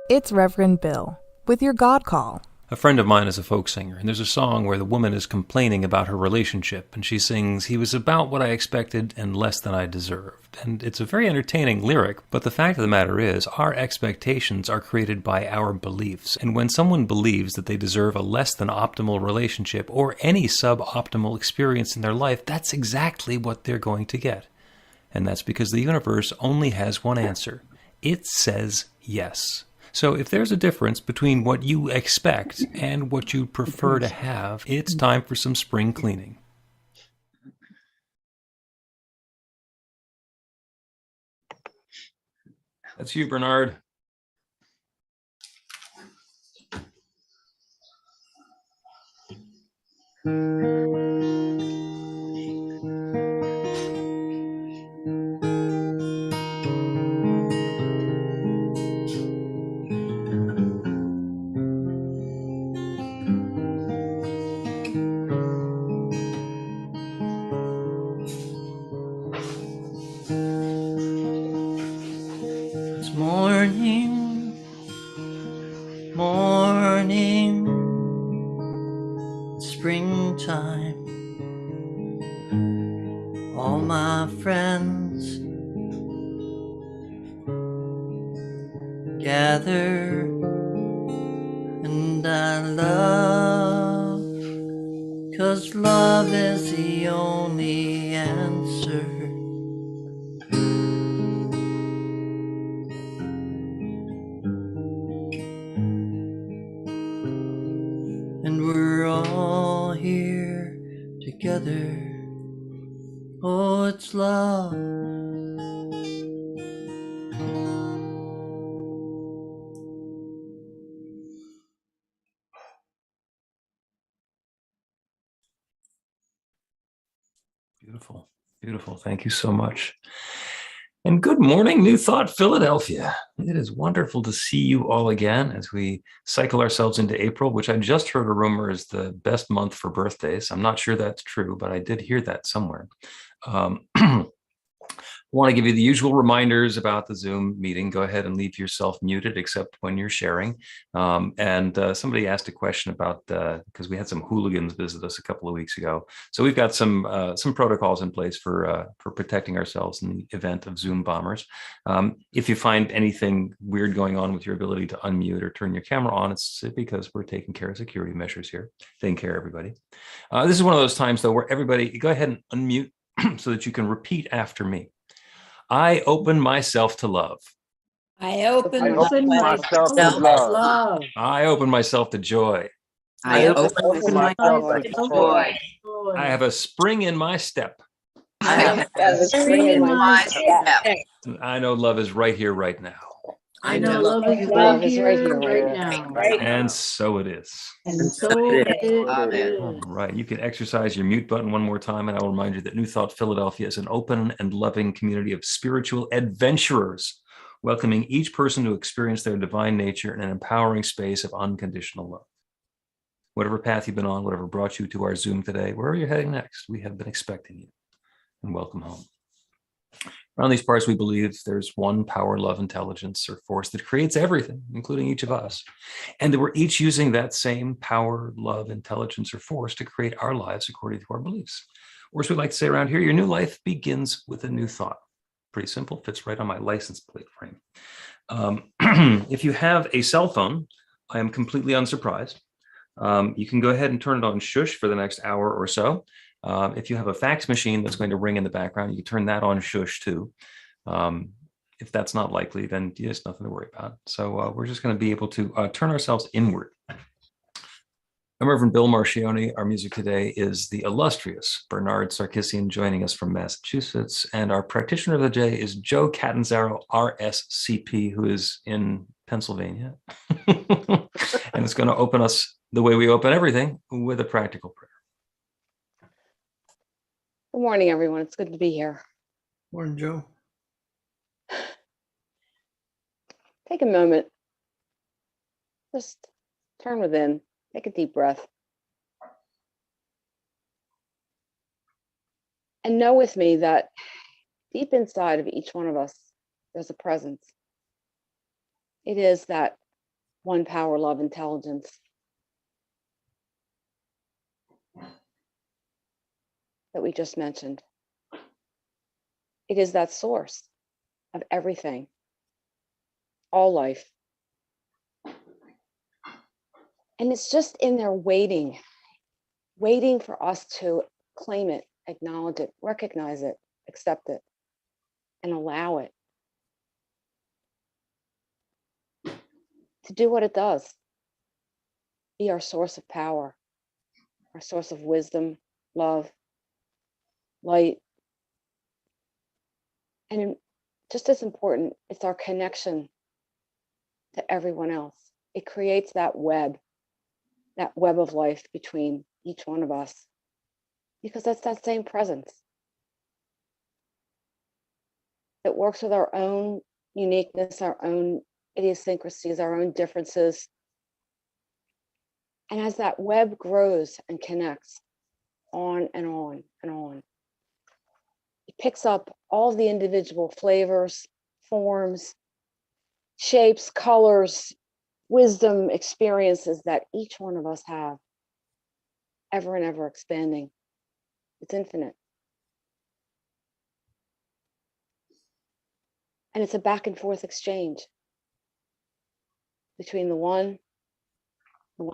It's Reverend Bill with your God Call. A friend of mine is a folk singer, and there's a song where the woman is complaining about her relationship, and she sings, "He was about what I expected and less than I deserved." And it's a very entertaining lyric, but the fact of the matter is, our expectations are created by our beliefs. And when someone believes that they deserve a less than optimal relationship or any suboptimal experience in their life, that's exactly what they're going to get. And that's because the universe only has one answer. It says yes. So if there's a difference between what you expect and what you prefer to have, it's time for some spring cleaning. That's you, Bernard. Morning, springtime, all my friends gather, and I love, 'cause love is the only answer. And we're all here together. Oh, it's love. Beautiful, beautiful. Thank you so much. And good morning, New Thought, Philadelphia. It is wonderful to see you all again as we cycle ourselves into April, which I just heard a rumor is the best month for birthdays. I'm not sure that's true, but I did hear that somewhere. I want to give you the usual reminders about the Zoom meeting. Go ahead and leave yourself muted, except when you're sharing. Somebody asked a question about, because we had some hooligans visit us a couple of weeks ago. So we've got some protocols in place for protecting ourselves in the event of Zoom bombers. If you find anything weird going on with your ability to unmute or turn your camera on, it's because we're taking care of security measures here, taking care of everybody. This is one of those times, though, where everybody, go ahead and unmute so that you can repeat after me. I open myself to love. I open myself to love. I open myself to joy. I open myself to joy. I have a spring in my step. I have a spring in my step. I know love is right here, right now. I know love is right here, right now. And so it is. And so it is. All right. You can exercise your mute button one more time, and I will remind you that New Thought Philadelphia is an open and loving community of spiritual adventurers, welcoming each person to experience their divine nature in an empowering space of unconditional love. Whatever path you've been on, whatever brought you to our Zoom today, wherever you're heading next, we have been expecting you. And welcome home. Around these parts, we believe there's one power, love, intelligence, or force that creates everything, including each of us. And that we're each using that same power, love, intelligence, or force to create our lives according to our beliefs. Or as we like to say around here, your new life begins with a new thought. Pretty simple, fits right on my license plate frame. If you have a cell phone, I am completely unsurprised. You can go ahead and turn it on shush for the next hour or so. If you have a fax machine that's going to ring in the background, you can turn that on shush too. If that's not likely, then there's nothing to worry about. So we're just going to be able to turn ourselves inward. I'm Reverend Bill Marchione. Our music today is the illustrious Bernard Sarkissian, joining us from Massachusetts. And our practitioner of the day is Joe Catanzaro, RSCP, who is in Pennsylvania. And it's going to open us the way we open everything, with a practical prayer. Good morning, everyone. It's good to be here. Morning, Joe. Take a moment. Just turn within. Take a deep breath. And know with me that deep inside of each one of us, there's a presence. It is that one power, love, intelligence that we just mentioned. It is that source of everything, all life. And it's just in there waiting for us to claim it, acknowledge it, recognize it, accept it, and allow it to do what it does. Be our source of power, our source of wisdom, love, light. And just as important, it's our connection to everyone else. It creates that web of life between each one of us, because that's that same presence that works with our own uniqueness, our own idiosyncrasies, our own differences. And as that web grows and connects on and on and on, it picks up all the individual flavors, forms, shapes, colors, wisdom, experiences that each one of us have, ever and ever expanding. It's infinite. And it's a back and forth exchange between the one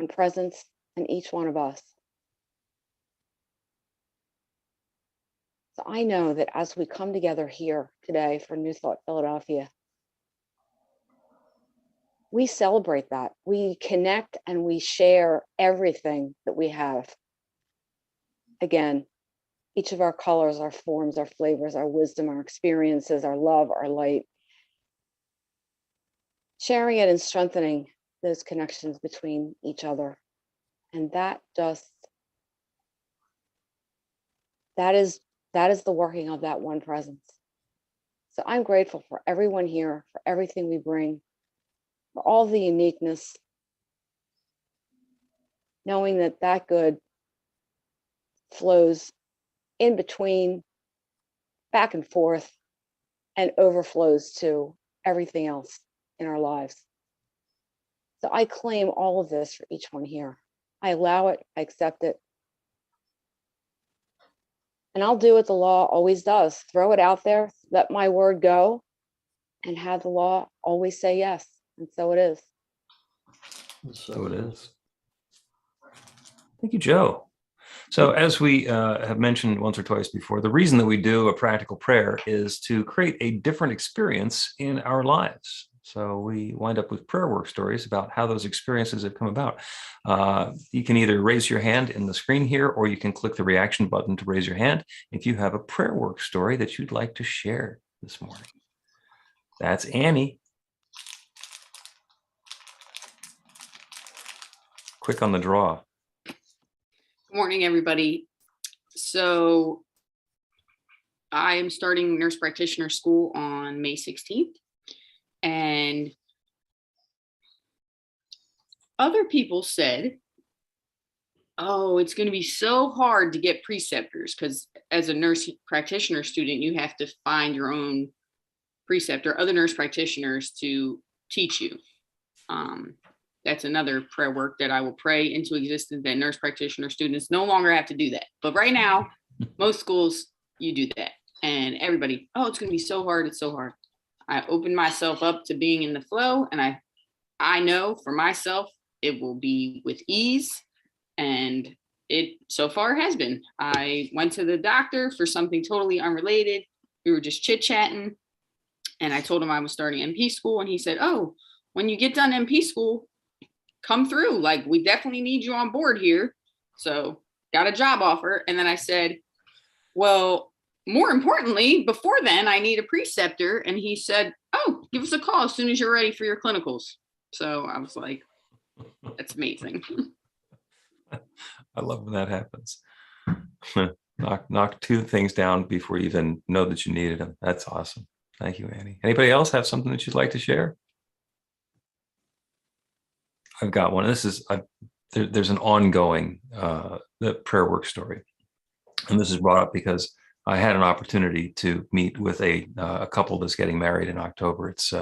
presence, and each one of us. So I know that as we come together here today for New Thought Philadelphia, we celebrate that. We connect and we share everything that we have. Again, each of our colors, our forms, our flavors, our wisdom, our experiences, our love, our light. Sharing it and strengthening those connections between each other. And that is the working of that one presence. So I'm grateful for everyone here, for everything we bring, for all the uniqueness, knowing that that good flows in between, back and forth, and overflows to everything else in our lives. So I claim all of this for each one here. I allow it, I accept it. And I'll do what the law always does. Throw it out there, let my word go, and have the law always say yes. And so it is. So it is. Thank you, Joe. So as we have mentioned once or twice before, the reason that we do a practical prayer is to create a different experience in our lives. So we wind up with prayer work stories about how those experiences have come about. You can either raise your hand in the screen here, or you can click the reaction button to raise your hand if you have a prayer work story that you'd like to share this morning. That's Annie. Quick on the draw. Good morning, everybody. So I am starting nurse practitioner school on May 16th. And other people said, oh, it's going to be so hard to get preceptors, because as a nurse practitioner student, you have to find your own preceptor, other nurse practitioners to teach you. That's another prayer work that I will pray into existence, that nurse practitioner students no longer have to do that. But right now, most schools, you do that. And everybody, oh, it's going to be so hard. It's so hard. I open myself up to being in the flow. And I know for myself, it will be with ease. And it so far has been. I went to the doctor for something totally unrelated. We were just chit-chatting. And I told him I was starting MP school. And he said, oh, when you get done MP school, come through. Like, we definitely need you on board here. So got a job offer. And then I said, well, more importantly, before then, I need a preceptor. And he said, oh, give us a call as soon as you're ready for your clinicals. So I was like, that's amazing. I love when that happens. knock two things down before you even know that you needed them. That's awesome. Thank you, Annie. Anybody else have something that you'd like to share? I've got one. This is there's an ongoing the prayer work story, and this is brought up because I had an opportunity to meet with a couple that's getting married in October. It's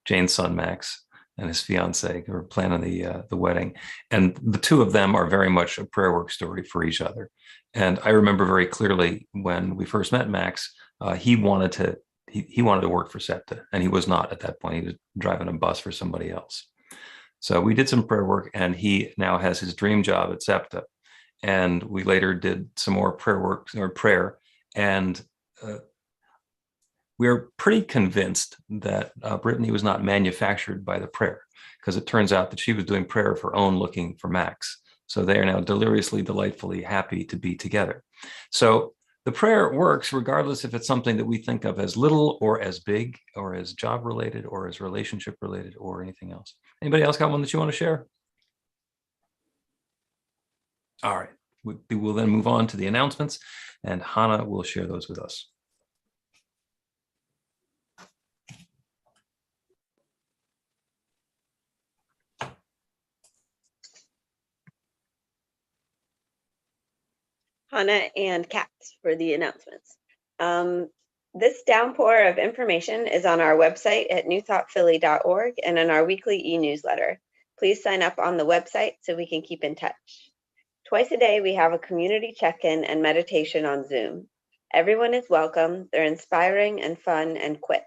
Jane's son Max and his fiance who are planning the wedding, and the two of them are very much a prayer work story for each other. And I remember very clearly when we first met Max, he wanted to he wanted to work for SEPTA, and he was not at that point. He was driving a bus for somebody else. So we did some prayer work, and he now has his dream job at SEPTA. And we later did some more prayer work or prayer, and we're pretty convinced that Brittany was not manufactured by the prayer, because it turns out that she was doing prayer of her own looking for Max. So they are now deliriously, delightfully happy to be together. So the prayer works regardless if it's something that we think of as little or as big or as job related or as relationship related or anything else. Anybody else got one that you want to share? All right, we will then move on to the announcements, and Hannah will share those with us. Hannah and Katz for the announcements. This downpour of information is on our website at newthoughtphilly.org and in our weekly e-newsletter. Please sign up on the website so we can keep in touch. Twice a day, we have a community check-in and meditation on Zoom. Everyone is welcome. They're inspiring and fun and quick.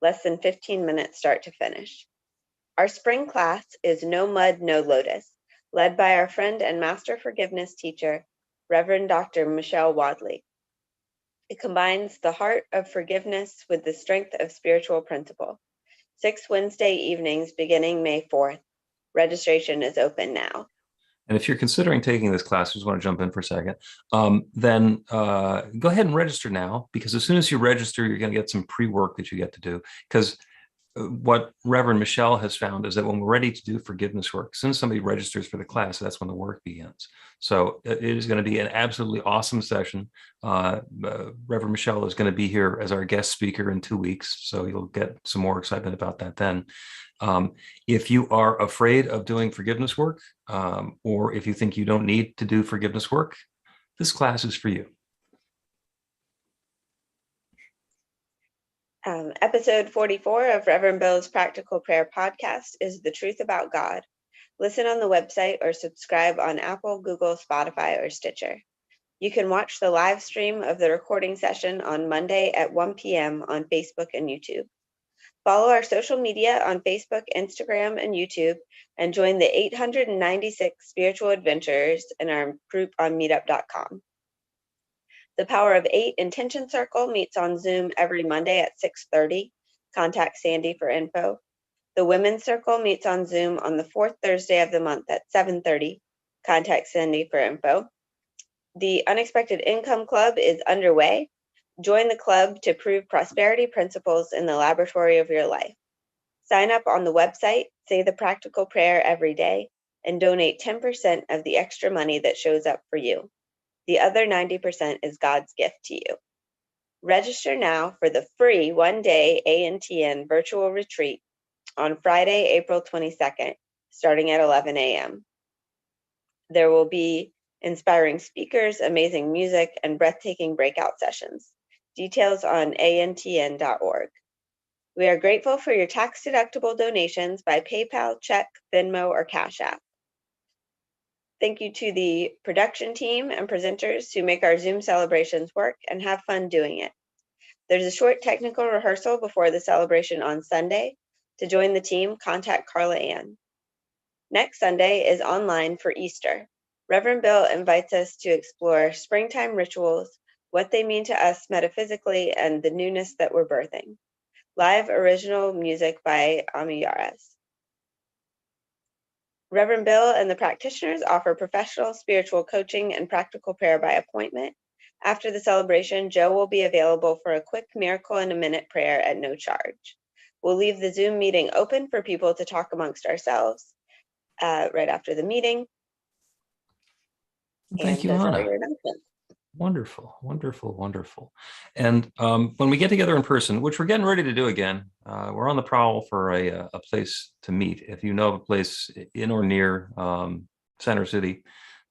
Less than 15 minutes start to finish. Our spring class is No Mud, No Lotus, led by our friend and master forgiveness teacher, Reverend Dr. Michelle Wadley. It combines the heart of forgiveness with the strength of spiritual principle. 6 Wednesday evenings beginning May 4th. Registration is open now. And if you're considering taking this class, I just want to jump in for a second, then go ahead and register now, because as soon as you register, you're going to get some pre-work that you get to do. Because what Reverend Michelle has found is that when we're ready to do forgiveness work, as soon as somebody registers for the class, that's when the work begins. So it is going to be an absolutely awesome session. Reverend Michelle is going to be here as our guest speaker in 2 weeks, so you'll get some more excitement about that then. If you are afraid of doing forgiveness work, or if you think you don't need to do forgiveness work, this class is for you. Episode 44 of Reverend Bill's Practical Prayer Podcast is The Truth About God. Listen on the website or subscribe on Apple, Google, Spotify, or Stitcher. You can watch the live stream of the recording session on Monday at 1 p.m. on Facebook and YouTube. Follow our social media on Facebook, Instagram, and YouTube, and join the 896 spiritual adventurers in our group on meetup.com. The Power of 8 Intention Circle meets on Zoom every Monday at 6:30. Contact Sandy for info. The Women's Circle meets on Zoom on the fourth Thursday of the month at 7:30. Contact Sandy for info. The Unexpected Income Club is underway. Join the club to prove prosperity principles in the laboratory of your life. Sign up on the website, say the practical prayer every day, and donate 10% of the extra money that shows up for you. The other 90% is God's gift to you. Register now for the free one-day ANTN virtual retreat on Friday, April 22nd, starting at 11 a.m. There will be inspiring speakers, amazing music, and breathtaking breakout sessions. Details on antn.org. We are grateful for your tax-deductible donations by PayPal, check, Venmo, or Cash App. Thank you to the production team and presenters who make our Zoom celebrations work and have fun doing it. There's a short technical rehearsal before the celebration on Sunday. To join the team, contact Carla Ann. Next Sunday is online for Easter. Reverend Bill invites us to explore springtime rituals, what they mean to us metaphysically, and the newness that we're birthing. Live original music by Ami Yaras. Reverend Bill and the practitioners offer professional spiritual coaching and practical prayer by appointment. After the celebration, Joe will be available for a quick miracle in a minute prayer at no charge. We'll leave the Zoom meeting open for people to talk amongst ourselves right after the meeting. Thank you, Hannah. Wonderful, wonderful, wonderful. And when we get together in person, which we're getting ready to do again, we're on the prowl for a place to meet. If you know of a place in or near Center City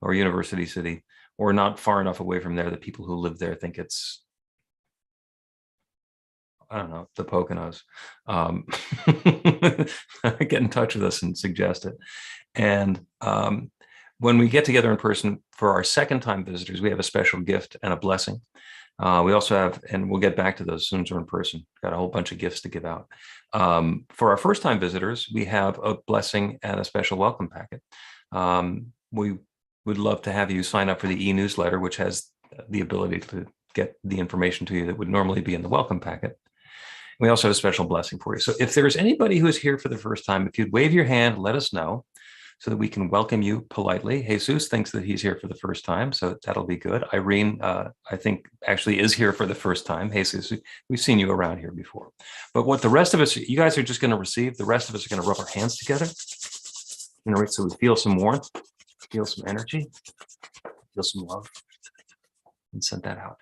or University City, or not far enough away from there that people who live there think it's I don't know, the Poconos, get in touch with us and suggest it. And when we get together in person for our second time visitors, we have a special gift and a blessing. We also have, and we'll get back to those as soon as we're in person, got a whole bunch of gifts to give out. For our first time visitors, we have a blessing and a special welcome packet. We would love to have you sign up for the e-newsletter, which has the ability to get the information to you that would normally be in the welcome packet. We also have a special blessing for you. So if there's anybody who's here for the first time, if you'd wave your hand, let us know so that we can welcome you politely. Jesus thinks that he's here for the first time, so that'll be good. Irene, I think, actually is here for the first time. Jesus, we've seen you around here before. But what the rest of us, you guys are just going to receive, the rest of us are going to rub our hands together, so we feel some warmth, feel some energy, feel some love, and send that out.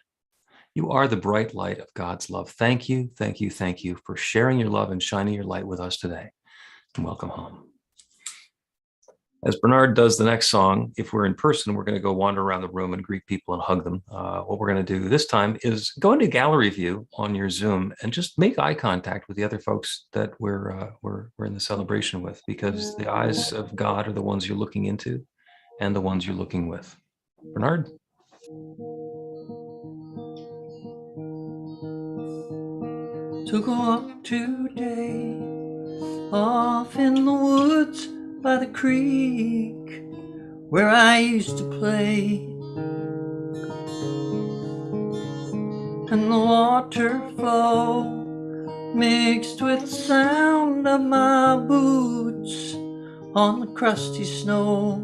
You are the bright light of God's love. Thank you, thank you, thank you for sharing your love and shining your light with us today. And welcome home. As Bernard does the next song, if we're in person, we're going to go wander around the room and greet people and hug them. What we're going to do this time is go into gallery view on your Zoom and just make eye contact with the other folks that we're in the celebration with, because the eyes of God are the ones you're looking into and the ones you're looking with. Bernard? Took a walk today, off in the woods by the creek where I used to play, and the water flow mixed with the sound of my boots on the crusty snow.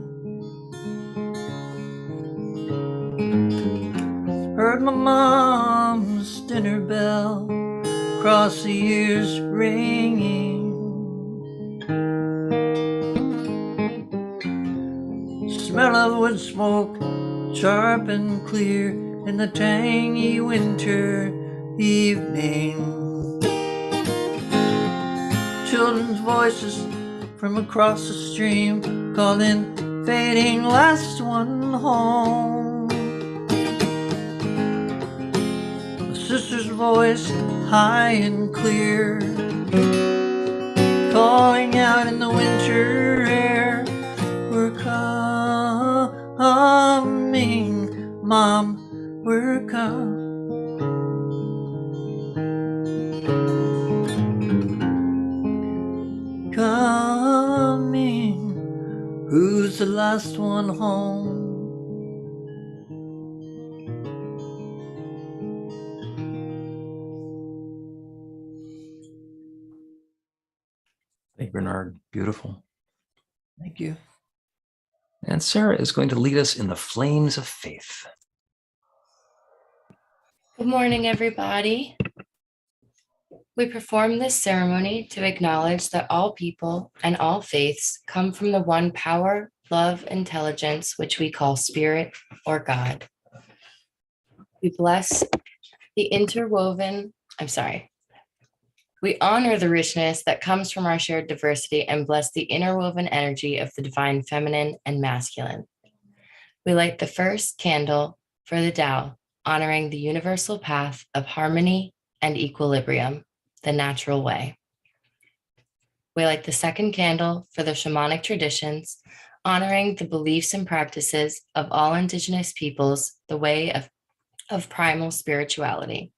Heard my mom's dinner bell across the years ringing. Smell of wood smoke, sharp and clear in the tangy winter evening. Children's voices from across the stream calling, fading last one home. My sister's voice, high and clear, calling out in the winter air, we're coming, Mom, we're coming. Coming, who's the last one home? Hey, Bernard, beautiful. Thank you. And Sarah is going to lead us in the flames of faith. Good morning, everybody. We perform this ceremony to acknowledge that all people and all faiths come from the one power, love, intelligence, which we call spirit or God. We bless the we honor the richness that comes from our shared diversity and bless the interwoven energy of the divine feminine and masculine. We light the first candle for the Tao, honoring the universal path of harmony and equilibrium, the natural way. We light the second candle for the shamanic traditions, honoring the beliefs and practices of all indigenous peoples, the way of primal spirituality.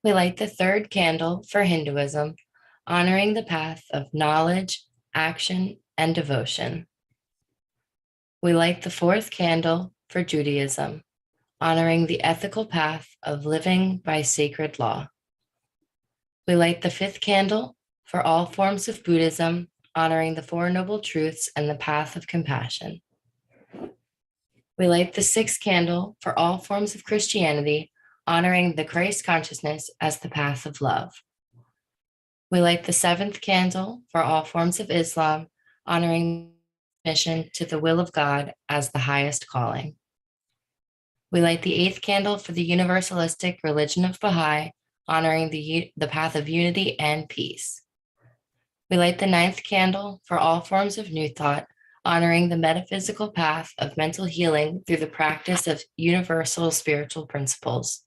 We light the third candle for Hinduism, honoring the path of knowledge, action, and devotion. We light the fourth candle for Judaism, honoring the ethical path of living by sacred law. We light the fifth candle for all forms of Buddhism, honoring the Four Noble Truths and the path of compassion. We light the sixth candle for all forms of Christianity, honoring the Christ consciousness as the path of love. We light the seventh candle for all forms of Islam, honoring mission to the will of God as the highest calling. We light the eighth candle for the universalistic religion of Baha'i, honoring the path of unity and peace. We light the ninth candle for all forms of New Thought, honoring the metaphysical path of mental healing through the practice of universal spiritual principles.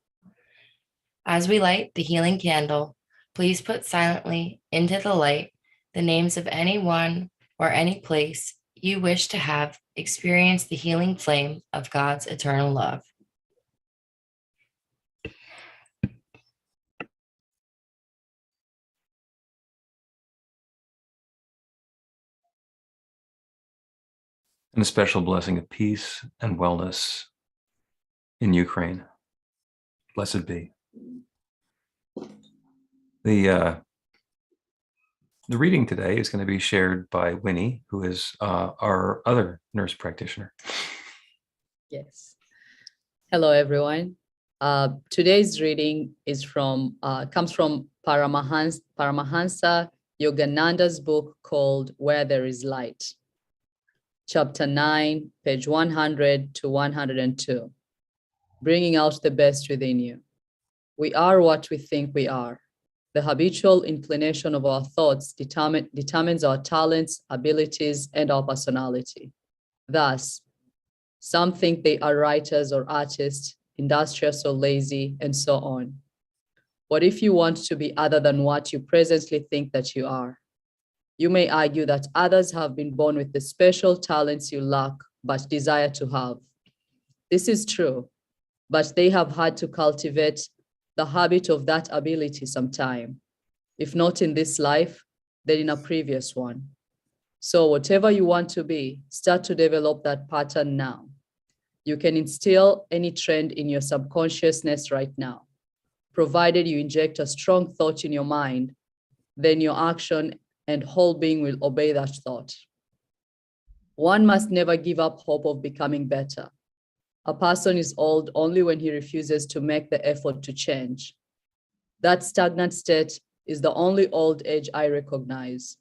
As we light the healing candle, please put silently into the light the names of anyone or any place you wish to have experience the healing flame of God's eternal love. And a special blessing of peace and wellness in Ukraine. Blessed be. The reading today is going to be shared by Winnie, who is our other nurse practitioner. Yes. Hello, everyone. Today's reading is comes from Paramahansa Yogananda's book called Where There is Light, chapter 9, page 100 to 102. Bringing out the best within you. We are what we think we are. The habitual inclination of our thoughts determines our talents, abilities, and our personality. Thus, some think they are writers or artists, industrious or lazy, and so on. What if you want to be other than what you presently think that you are? You may argue that others have been born with the special talents you lack but desire to have. This is true, but they have had to cultivate the habit of that ability sometime. If not in this life, then in a previous one. So whatever you want to be, start to develop that pattern now. You can instill any trend in your subconsciousness right now. Provided you inject a strong thought in your mind, then your action and whole being will obey that thought. One must never give up hope of becoming better. A person is old only when he refuses to make the effort to change. That stagnant state is the only old age I recognize.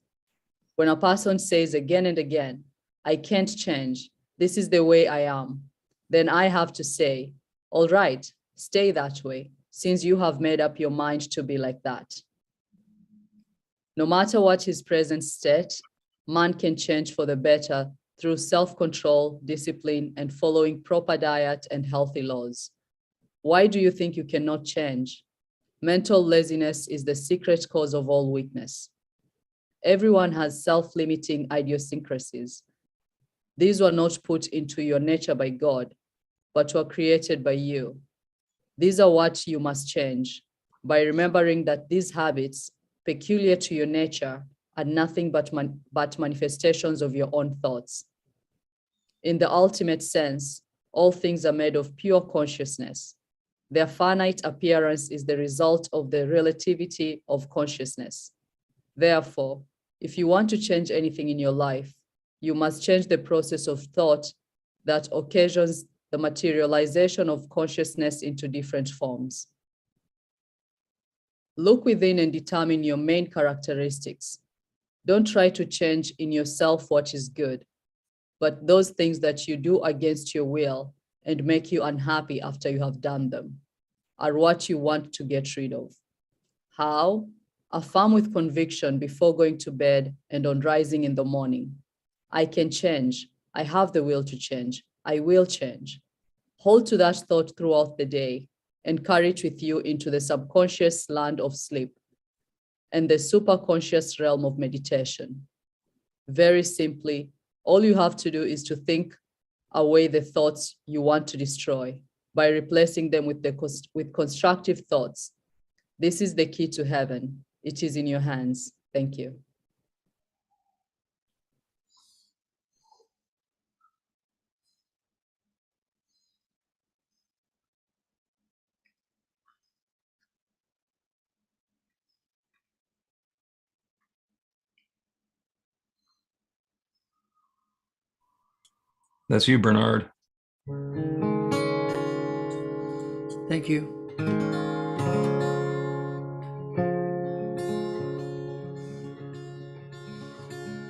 When a person says again and again, I can't change, this is the way I am, then I have to say, all right, stay that way, since you have made up your mind to be like that. No matter what his present state, man can change for the better through self-control, discipline, and following proper diet and healthy laws. Why do you think you cannot change? Mental laziness is the secret cause of all weakness. Everyone has self-limiting idiosyncrasies. These were not put into your nature by God, but were created by you. These are what you must change by remembering that these habits, peculiar to your nature, are nothing but manifestations of your own thoughts. In the ultimate sense, all things are made of pure consciousness. Their finite appearance is the result of the relativity of consciousness. Therefore, if you want to change anything in your life, you must change the process of thought that occasions the materialization of consciousness into different forms. Look within and determine your main characteristics. Don't try to change in yourself what is good, but those things that you do against your will and make you unhappy after you have done them are what you want to get rid of. How? Affirm with conviction before going to bed and on rising in the morning. I can change. I have the will to change. I will change. Hold to that thought throughout the day and carry it with you into the subconscious land of sleep and the superconscious realm of meditation. Very simply, all you have to do is to think away the thoughts you want to destroy by replacing them with constructive thoughts. This is the key to heaven. It is in your hands. Thank you. That's you, Bernard. Thank you.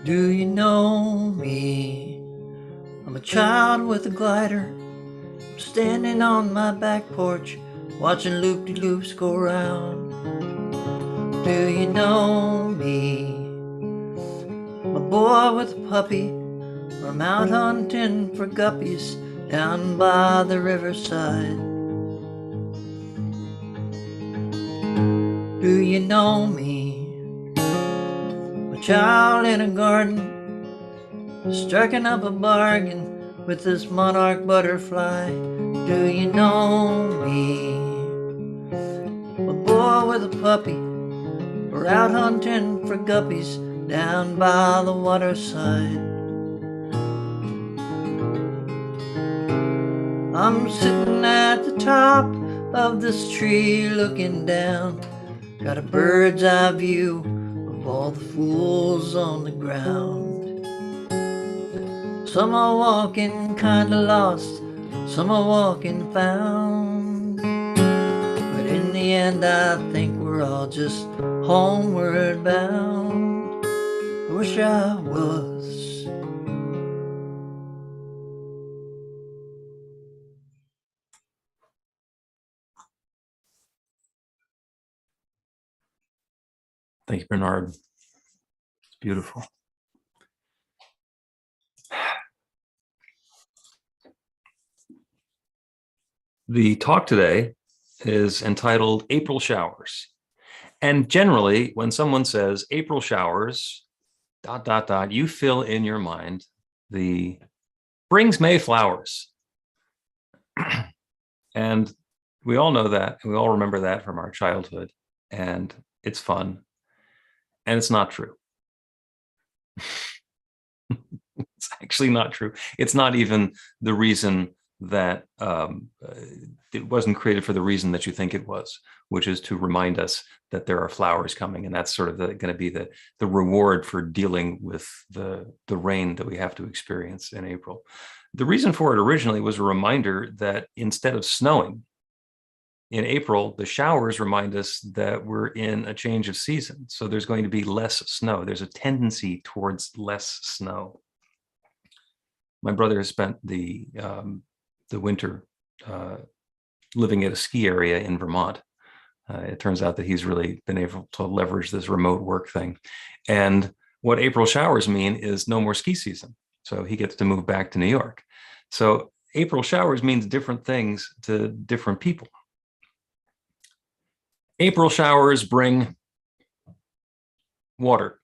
Do you know me? I'm a child with a glider, standing on my back porch, watching loop-de-loops go round. Do you know me? I'm a boy with a puppy, I'm out hunting for guppies down by the riverside. Do you know me? A child in a garden, striking up a bargain with this monarch butterfly. Do you know me? A boy with a puppy, we're out hunting for guppies down by the waterside. I'm sitting at the top of this tree looking down, got a bird's eye view of all the fools on the ground. Some are walking kinda lost, some are walking found, but in the end I think we're all just homeward bound. I wish I was. Thank you, Bernard. It's beautiful. The talk today is entitled April Showers. And generally, when someone says April showers, ... you fill in your mind the brings May flowers. And we all know that, and we all remember that from our childhood, and it's fun, and it's not true. It's actually not true. It's not even the reason that it wasn't created for the reason that you think it was, which is to remind us that there are flowers coming, and that's sort of going to be the reward for dealing with the rain that we have to experience in April. The reason for it originally was a reminder that instead of snowing in April, the showers remind us that we're in a change of season. So there's going to be less snow. There's a tendency towards less snow. My brother has spent the winter living at a ski area in Vermont. It turns out that he's really been able to leverage this remote work thing. And what April showers mean is no more ski season. So he gets to move back to New York. So April showers means different things to different people. April showers bring water.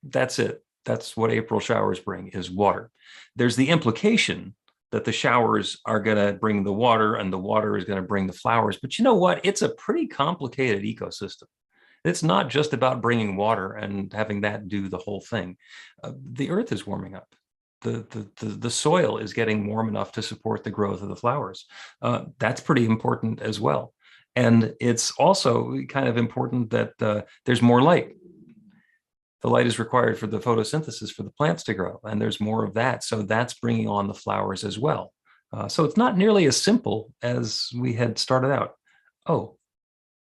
That's it. That's what April showers bring, is water. There's the implication that the showers are going to bring the water and the water is going to bring the flowers. But you know what? It's a pretty complicated ecosystem. It's not just about bringing water and having that do the whole thing. The earth is warming up. The soil is getting warm enough to support the growth of the flowers. That's pretty important as well. And it's also kind of important that there's more light. The light is required for the photosynthesis for the plants to grow, and there's more of that. So that's bringing on the flowers as well. So it's not nearly as simple as we had started out. Oh,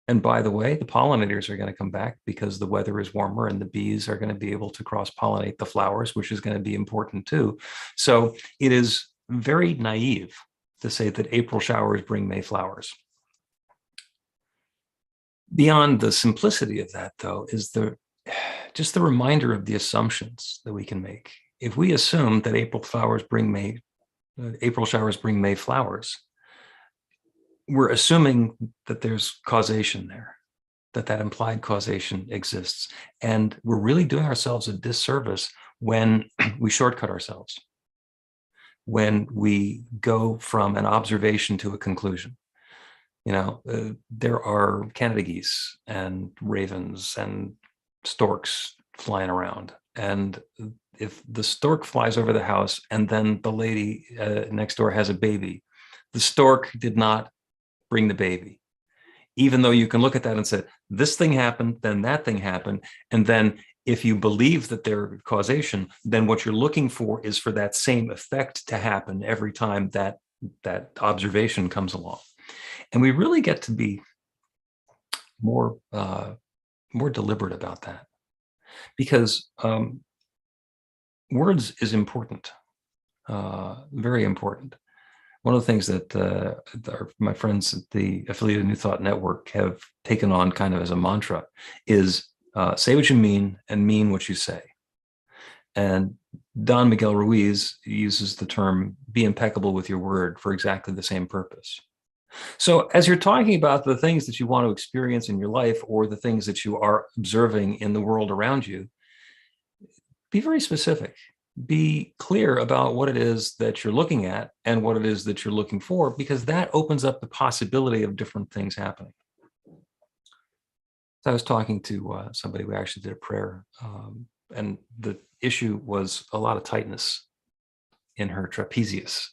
and by the way, the pollinators are going to come back because the weather is warmer and the bees are going to be able to cross-pollinate the flowers, which is going to be important too. So it is very naive to say that April showers bring May flowers. Beyond the simplicity of that, though, is just the reminder of the assumptions that we can make. If we assume that April showers bring May flowers, we're assuming that there's causation there, that implied causation exists. And we're really doing ourselves a disservice when we shortcut ourselves, when we go from an observation to a conclusion. You know, there are Canada geese and ravens and storks flying around. And if the stork flies over the house and then the lady next door has a baby, the stork did not bring the baby. Even though you can look at that and say, this thing happened, then that thing happened. And then if you believe that there's causation, then what you're looking for is for that same effect to happen every time that observation comes along. And we really get to be more deliberate about that, because words is important, very important. One of the things that my friends at the Affiliated New Thought Network have taken on kind of as a mantra is say what you mean and mean what you say. And Don Miguel Ruiz uses the term be impeccable with your word for exactly the same purpose. So as you're talking about the things that you want to experience in your life or the things that you are observing in the world around you, be very specific. Be clear about what it is that you're looking at and what it is that you're looking for, because that opens up the possibility of different things happening. So I was talking to somebody who actually did a prayer, and the issue was a lot of tightness in her trapezius,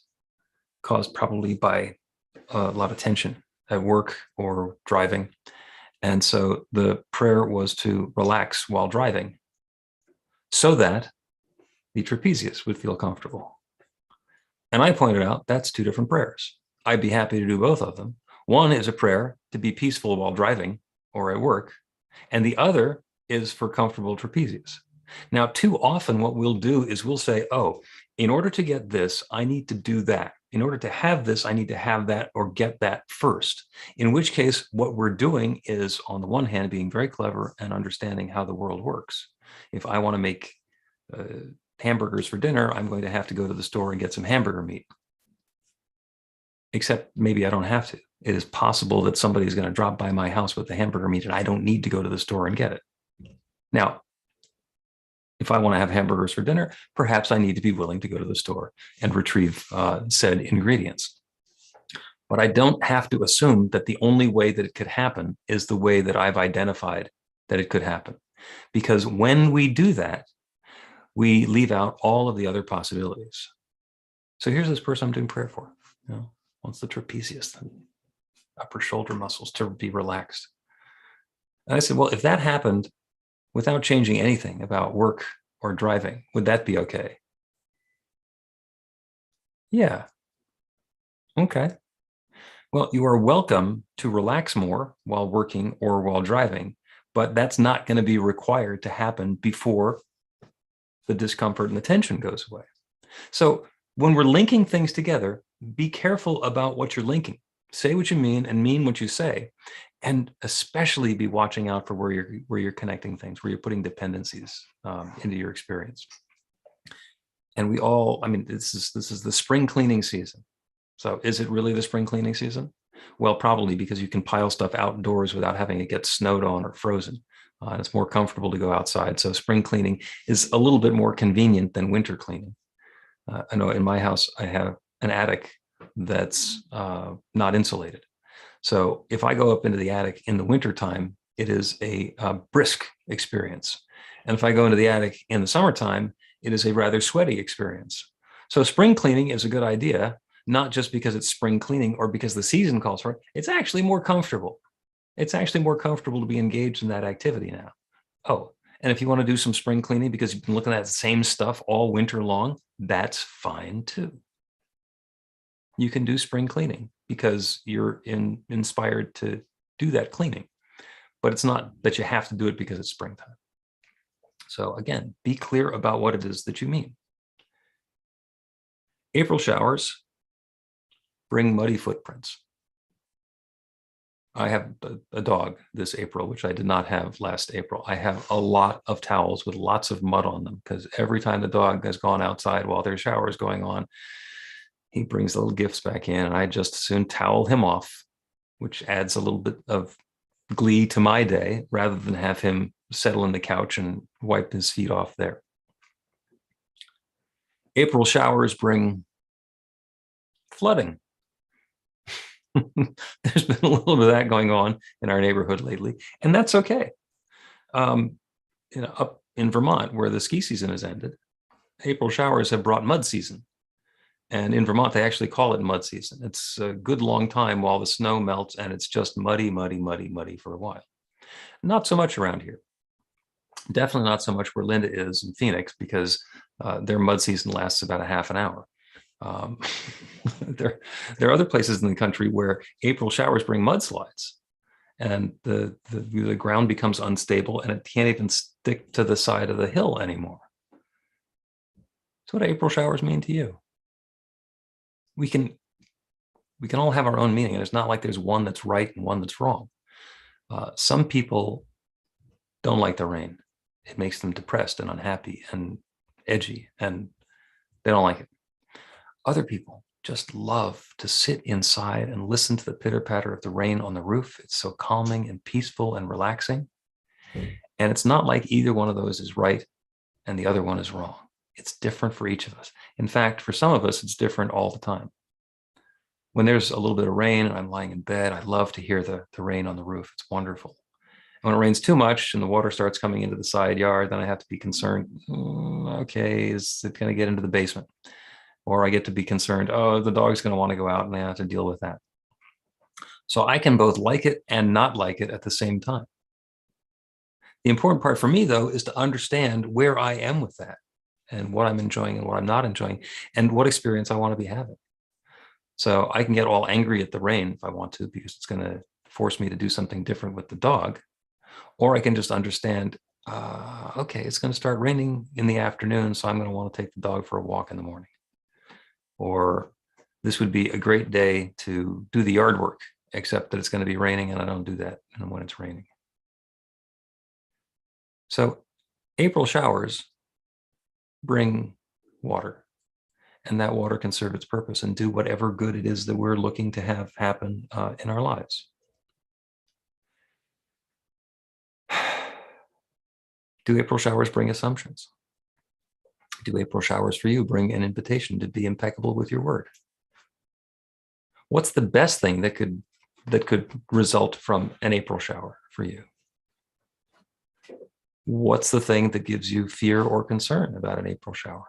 caused probably by a lot of tension at work or driving. And so the prayer was to relax while driving so that the trapezius would feel comfortable. And I pointed out that's two different prayers. I'd be happy to do both of them. One is a prayer to be peaceful while driving or at work, and the other is for comfortable trapezius. Now, too often what we'll do is we'll say, oh, in order to get this, I need to do that. In order to have this, I need to have that or get that first. In which case, what we're doing is, on the one hand, being very clever and understanding how the world works. If I want to make hamburgers for dinner, I'm going to have to go to the store and get some hamburger meat. Except maybe I don't have to. It is possible that somebody's going to drop by my house with the hamburger meat and I don't need to go to the store and get it. Now, if I want to have hamburgers for dinner, perhaps I need to be willing to go to the store and retrieve said ingredients. But I don't have to assume that the only way that it could happen is the way that I've identified that it could happen. Because when we do that, we leave out all of the other possibilities. So here's this person I'm doing prayer for. Wants the trapezius, the upper shoulder muscles to be relaxed. And I said, well, if that happened without changing anything about work or driving, would that be okay? Yeah. Okay. Well, you are welcome to relax more while working or while driving, but that's not going to be required to happen before the discomfort and the tension goes away. So when we're linking things together, be careful about what you're linking. Say what you mean and mean what you say, and especially be watching out for where you're connecting things, where you're putting dependencies into your experience. And we all, I mean, this is the spring cleaning season. So is it really the spring cleaning season? Well, probably, because you can pile stuff outdoors without having it get snowed on or frozen. And it's more comfortable to go outside. So spring cleaning is a little bit more convenient than winter cleaning. I know in my house, I have an attic that's not insulated. So if I go up into the attic in the wintertime, it is a brisk experience. And if I go into the attic in the summertime, it is a rather sweaty experience. So spring cleaning is a good idea, not just because it's spring cleaning or because the season calls for it. It's actually more comfortable. It's actually more comfortable to be engaged in that activity now. Oh, and if you want to do some spring cleaning because you've been looking at the same stuff all winter long, that's fine too. You can do spring cleaning because you're inspired to do that cleaning, but it's not that you have to do it because it's springtime. So again, be clear about what it is that you mean. April showers bring muddy footprints. I have a dog this April, which I did not have last April. I have a lot of towels with lots of mud on them because every time the dog has gone outside while there's showers going on, he brings little gifts back in, and I just as soon towel him off, which adds a little bit of glee to my day rather than have him settle in the couch and wipe his feet off there. April showers bring flooding. There's been a little bit of that going on in our neighborhood lately, and that's okay. Up in Vermont, where the ski season has ended, April showers have brought mud season. And in Vermont, they actually call it mud season. It's a good long time while the snow melts, and it's just muddy, muddy, muddy, muddy for a while. Not so much around here. Definitely not so much where Linda is in Phoenix, because their mud season lasts about a half an hour. There are other places in the country where April showers bring mudslides, and the ground becomes unstable and it can't even stick to the side of the hill anymore. So what do April showers mean to you? We can all have our own meaning, and it's not like there's one that's right and one that's wrong. Some people don't like the rain. It makes them depressed and unhappy and edgy, and they don't like it. Other people just love to sit inside and listen to the pitter patter of the rain on the roof. It's so calming and peaceful and relaxing. And it's not like either one of those is right and the other one is wrong. It's different for each of us. In fact, for some of us, it's different all the time. When there's a little bit of rain and I'm lying in bed, I love to hear the rain on the roof. It's wonderful. And when it rains too much and the water starts coming into the side yard, then I have to be concerned. Okay, is it going to get into the basement? Or I get to be concerned, oh, the dog's going to want to go out and I have to deal with that. So I can both like it and not like it at the same time. The important part for me, though, is to understand where I am with that and what I'm enjoying and what I'm not enjoying and what experience I want to be having. So I can get all angry at the rain if I want to, because it's going to force me to do something different with the dog. Or I can just understand, okay, it's going to start raining in the afternoon, so I'm going to want to take the dog for a walk in the morning. Or this would be a great day to do the yard work, except that it's going to be raining and I don't do that when it's raining. So April showers bring water, and that water can serve its purpose and do whatever good it is that we're looking to have happen in our lives. Do April showers bring assumptions? Do April showers for you bring an invitation to be impeccable with your word? What's the best thing that could result from an April shower for you? What's the thing that gives you fear or concern about an April shower?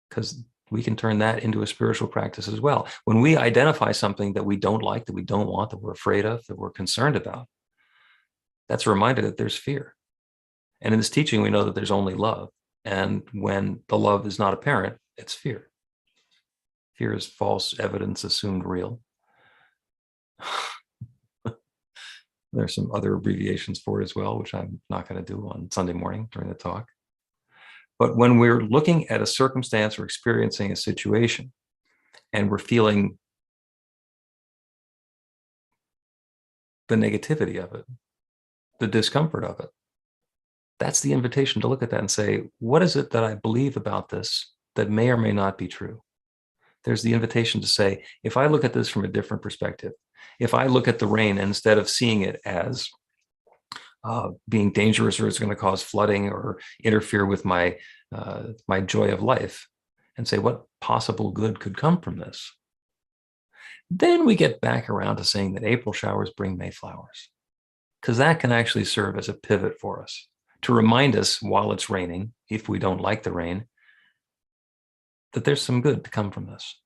Because we can turn that into a spiritual practice as well. When we identify something that we don't like, that we don't want, that we're afraid of, that we're concerned about, that's a reminder that there's fear. And in this teaching, we know that there's only love. And when the love is not apparent, it's fear. Fear is false evidence assumed real. There's some other abbreviations for it as well, which I'm not going to do on Sunday morning during the talk. But when we're looking at a circumstance or experiencing a situation and we're feeling the negativity of it, the discomfort of it, that's the invitation to look at that and say, what is it that I believe about this that may or may not be true? There's the invitation to say, if I look at this from a different perspective, if I look at the rain and instead of seeing it as being dangerous or it's going to cause flooding or interfere with my joy of life, and say, what possible good could come from this? Then we get back around to saying that April showers bring May flowers, because that can actually serve as a pivot for us to remind us while it's raining, if we don't like the rain, that there's some good to come from this.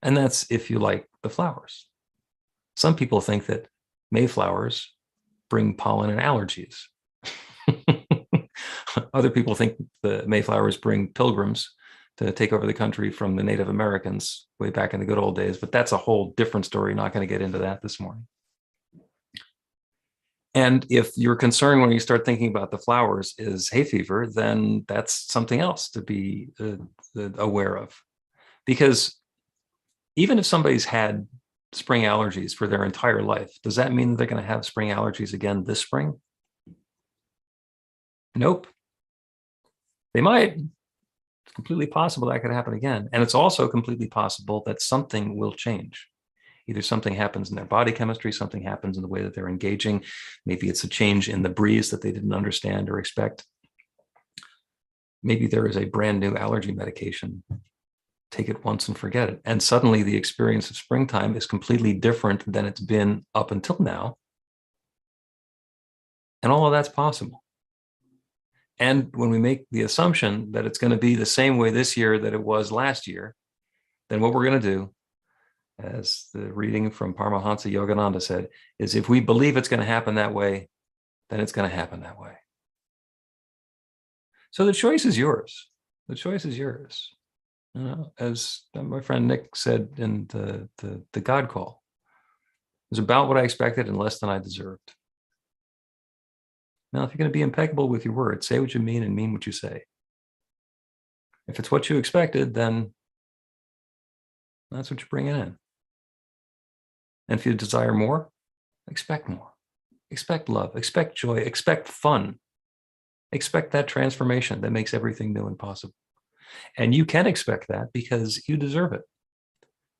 And that's if you like the flowers. Some people think that Mayflowers bring pollen and allergies. Other people think the Mayflowers bring pilgrims to take over the country from the Native Americans way back in the good old days, but that's a whole different story. Not going to get into that this morning. And if your concern when you start thinking about the flowers is hay fever, then that's something else to be aware of. Because even if somebody's had spring allergies for their entire life, does that mean they're going to have spring allergies again this spring? Nope. They might. It's completely possible that could happen again. And it's also completely possible that something will change. Either something happens in their body chemistry, something happens in the way that they're engaging. Maybe it's a change in the breeze that they didn't understand or expect. Maybe there is a brand new allergy medication. Take it once and forget it. And suddenly the experience of springtime is completely different than it's been up until now. And all of that's possible. And when we make the assumption that it's going to be the same way this year that it was last year, then what we're going to do, as the reading from Paramahansa Yogananda said, is if we believe it's going to happen that way, then it's going to happen that way. So the choice is yours. The choice is yours. You know, as my friend Nick said in the God Call, it was about what I expected and less than I deserved. Now, if you're going to be impeccable with your words, say what you mean and mean what you say. If it's what you expected, then that's what you're bringing in. And if you desire more, expect more. Expect love, expect joy, expect fun. Expect that transformation that makes everything new and possible. And you can expect that because you deserve it.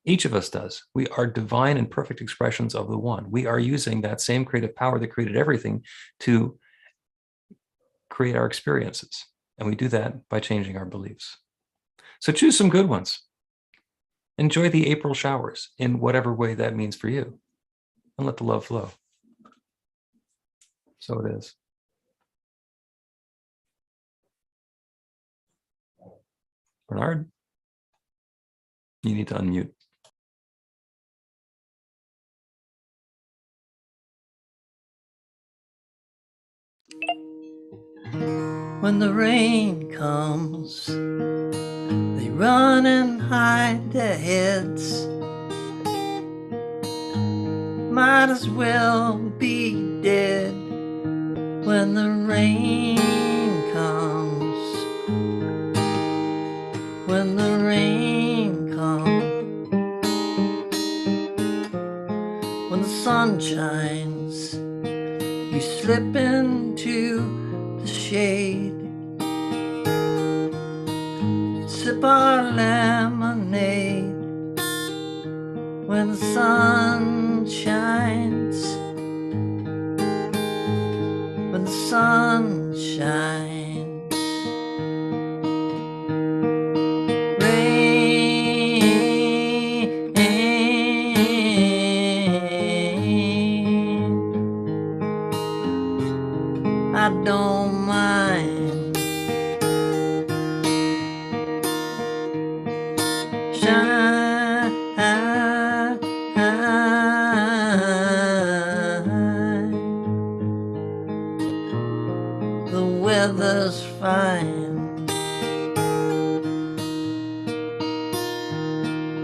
Each of us does. We are divine and perfect expressions of the one. We are using that same creative power that created everything to create our experiences. And we do that by changing our beliefs. So choose some good ones. Enjoy the April showers in whatever way that means for you. And let the love flow. So it is. Bernard, you need to unmute. When the rain comes, they run and hide their heads. Might as well be dead when the rain comes. When the rain comes, when the sun shines, we slip into the shade, sip our lemonade when the sun shines, when the sun shines. I don't mind. The weather's fine.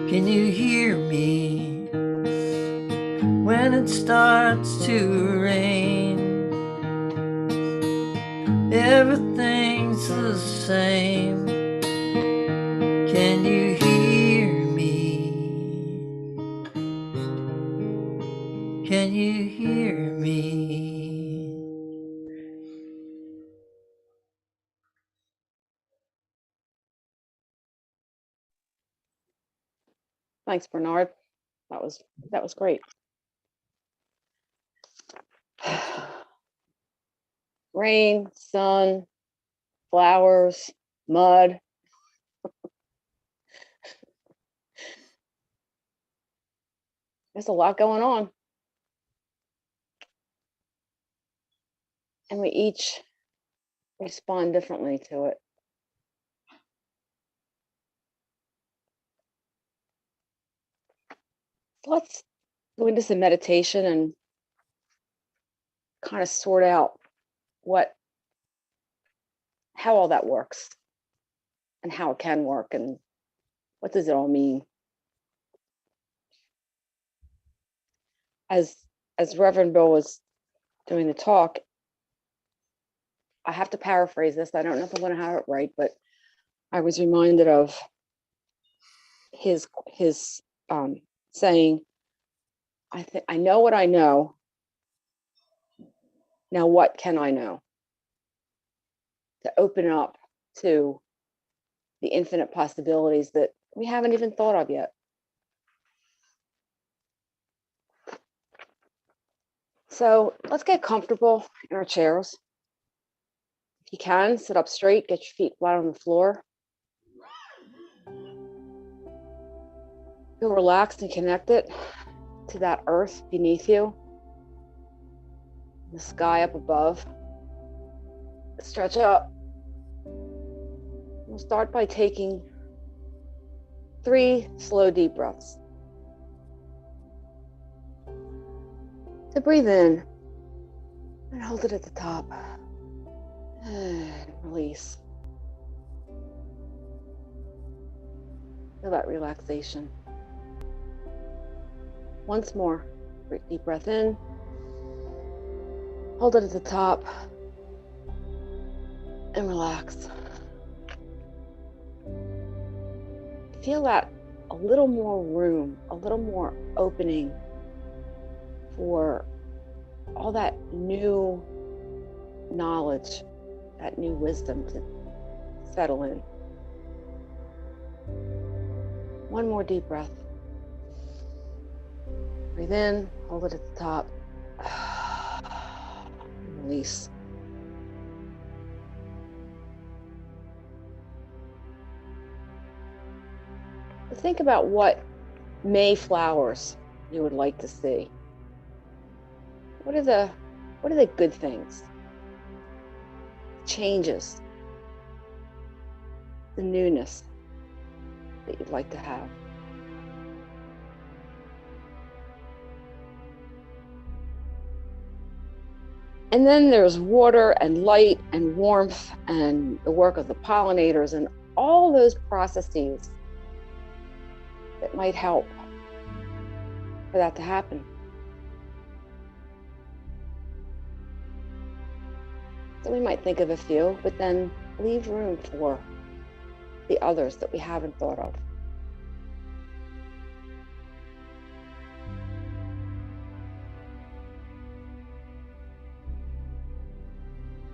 Can you hear me when it starts to rain? Everything's the same. Can you hear me? Can you hear me? Thanks, Bernard. That was great. Rain, sun, flowers, mud. There's a lot going on. And we each respond differently to it. Let's go into some meditation and kind of sort out how all that works and how it can work and what does it all mean. As Reverend Bill was doing the talk, I have to paraphrase this. I don't know if I'm going to have it right, but I was reminded of his saying, I know what I know. Now what can I know? To open up to the infinite possibilities that we haven't even thought of yet. So let's get comfortable in our chairs. If you can, sit up straight, get your feet flat on the floor. Feel relaxed and connected to that earth beneath you, the sky up above. Stretch up. We'll start by taking 3 slow, deep breaths. So breathe in and hold it at the top. And release. Feel that relaxation. Once more, deep breath in. Hold it at the top and relax. Feel that a little more room, a little more opening for all that new knowledge, that new wisdom to settle in. One more deep breath. Breathe in, hold it at the top. Release. Think about what May flowers you would like to see. What are the good things? Changes. The newness that you'd like to have. And then there's water and light and warmth and the work of the pollinators and all those processes that might help for that to happen. So we might think of a few, but then leave room for the others that we haven't thought of.